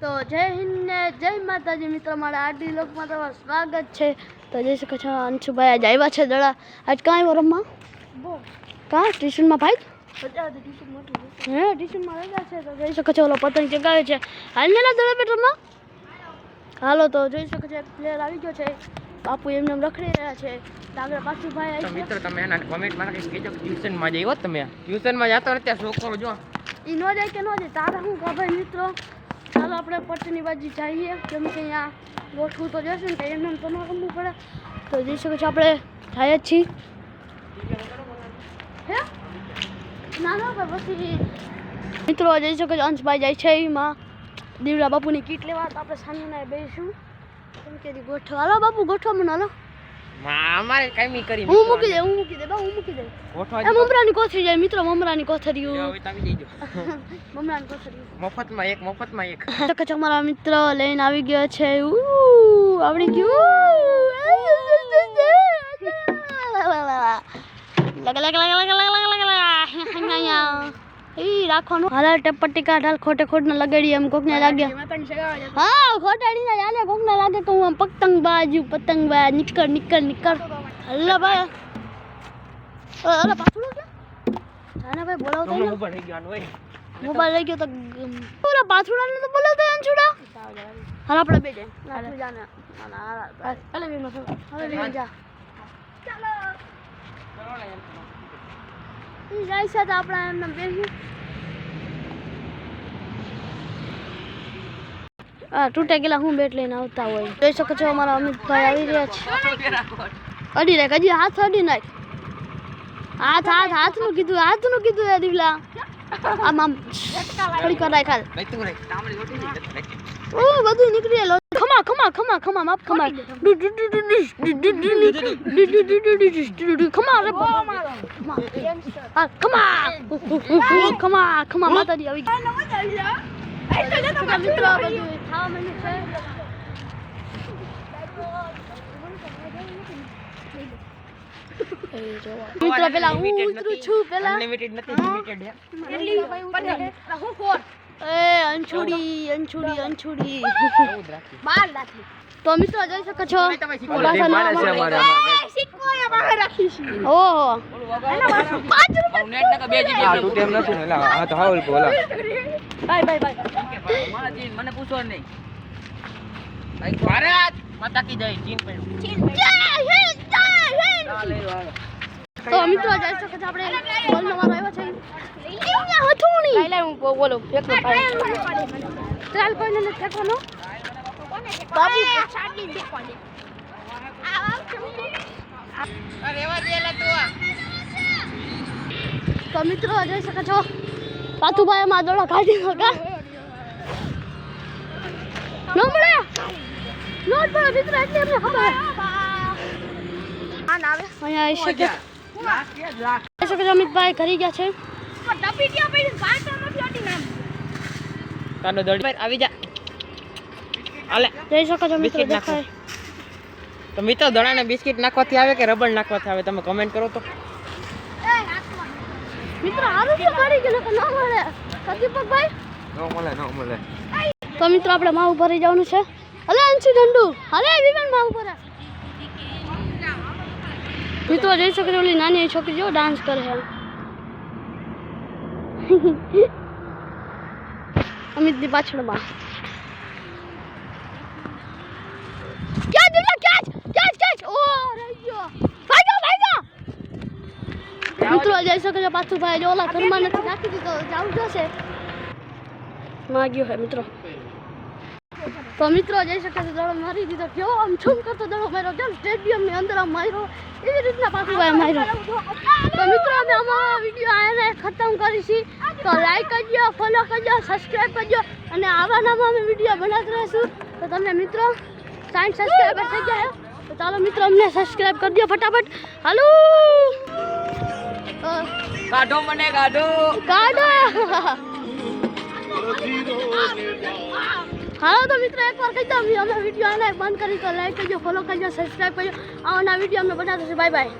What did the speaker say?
તો જય હિન્દ ને જય માતાજી મિત્રો, મારા આરડી લોકમાં તમારું સ્વાગત છે। તો જોઈ શકો છો અંશુભાઈ આજ આવ્યા છે દડા। આજ કાં આવ્યો રમવા? કાં ટ્યુશનમાં ભાઈ? હે ટ્યુશનમાં રજા છે। તો જોઈ શકો છો ઓલો પતંગ ચગાવે છે। હાલ ને દડા બેટ રમવા હાલો। તો જોઈ શકો છો એક પ્લેયર આવી ગયો છે। બાપુ એમને રખડી રહ્યા છે। આગળ પાછું ભાઈ આવી તો મિત્રો તમે એના કોમેન્ટમાં લખી કહેજો ટ્યુશનમાં જઈ હોત તમે ટ્યુશનમાં જતો અત્યારે છોકરો જો ઈ નો જાય કે નો જાય તારા હું કા ભાઈ મિત્રો। ચાલો આપણે પટ્ટીની બાજુ જઈએ, કેમ કે અહીંયા ગોઠવું તો જશે ને એમને તો ન રમવું પડે। તો જોઈ શકો છો આપણે જાય જ છીએ। હે ના ના ભાઈ પછી મિત્રો જોઈ શકો છો અંશભાઈ જાય છે એમાં દીવડા બાપુની કીટ લેવા। તો આપણે સાંજના બેસીશું કેમ કે ગોઠવા હાલો બાપુ ગોઠવા મને હાલો। અમારે કાઈ કરી હું મૂકી દે બા હું મૂકી દે એ મમરાની કોથળી જાય મિત્રો, મમરાની કોથળીઓ મફતમાં એક તો કચ અમારા મિત્ર લઈને આવી ગયો છે। આવડી ગયું રાખવાનું હાલ ટપટ્ટી કાઢ હાલ ખોટે ખોટ ને લગાડી એમ કોક ને લાગે હા ખોટાડી ને ચાલે કોક ને લાગે તો હું પતંગ બાજ નીકળ હલ્લા ભાઈ અરે પાછું કે જાના ભાઈ બોલાવતો ને મોબાઈલ લઈ ગયો તો ઓલા પાછુડા ને તો બોલાવતો અંશુડા હાલ આપણે બે જાય નાખી જાને હાલે બે જા ચાલો જાય છે તો આપણે એમને બેસી તૂટે ગયેલા હું બેટ લઈને આવતા હોય। જોઈ શકો છો અમારા અમિતભાઈ આવી રહ્યા છે। અડી રાખ હજી હાથ અડી નાખ હાથનું કીધું એ દીવલા આમ થોડી કર રાખ હાલ ઓ બધું નીકળી ગયેલો ખમા માપ ખમા ખમા રે ખમા માતાજી આવી મિત્રો બધું ખાવા માંડ્યું છે। મિત્રો પેલા હું ઉતરું છું પેલા અનલિમિટેડ નથી લિમિટેડ છે હું ફોર એ અંછુડી બાર રાખી તો મિત્રો જોઈ શકો છો ઓહો નેટ નકા 2 GB આ તૂટે એમ નથી ને આ તો હાવલ બોલા બાય મને પૂછો નહીં ભાઈ ભારત માતા કી જય ચીન પડ્યું તો મિત્રો જોઈ શકો છો આપણે બોલ નો વારો આવ્યો છે અહીંયા હથુણી લઈ હું બોલો એક ચાલ કોઈને નથી ફેંકવાનો બાબુ છાડી દે કોને અરે એવા દેલા તો મિત્રો જોઈ શકો છો પાથુભાઈ માં દોડા કાઢી નકા નંબરે નોટ પર મિત્રો એટલે અમને ખબર આ ના આવે અહીંયા આવી શકે જોઈ શકો છો અમિતભાઈ કરી ગયા છે ડબીડિયા પડી પાટો નથી અડી નામ તાનો દડી આવી જા આલે જોઈ શકો છો મિત્રો દેખાય તો મિત્રો દડાને બિસ્કિટ નાખવાથી આવે કે રબર નાખવાથી આવે તમે કમેન્ટ કરો તો મિત્રો આરું કે મારી ગયો કે ના મળે કદીપકભાઈ ન મળે તો મિત્રો આપણે માં ઉપર જવાનું છે। હલે અંશુ ઢંડુ હલે વિમાન માં ઉપર મિત્રો જોઈ શકો છો ઓલી નાની છોકરી જો ડાન્સ કરે છે અમિતની પાછળમાં ઓ રહી ગયો ભાગો મિત્રો જોઈ શકો છો પાથુભાઈ જો ઓલા ઘરમાં નથી નાખી દીધો જાવું જશે માગ્યો હે મિત્રો તો મિત્રો જોઈ શકો છો દડો મારી દીધો કેવો આમ છૂમ કરતો દડો માર્યો જેમ સ્ટેડિયમની અંદર આમ માર્યો એવી રીતના પાથુભાઈ માર્યો। તો મિત્રો અમે અમારો વિડીયો આને ખતમ કરીશી। તો લાઈક કરજો, ફોલો કરજો, સબસ્ક્રાઈબ કરજો અને આવા નવા અમે વિડીયો બનાવતા રહીશું। તો તમને મિત્રો 60 સબસ્ક્રાઈબર થઈ ગયા તો ચાલો મિત્રો અમને સબસ્ક્રાઈબ કરી દો ફટાફટ હાલો કાઢો મને કાઢો હાલો તો મિત્રો એકવાર કહી દો અમે વિડીયો આને બંધ કરી તો લાઈક કરજો, ફોલો કરજો, સબસ્ક્રાઈબ કરજો। આવાના વિડીયો અમને બનાવતા છે। Bye bye.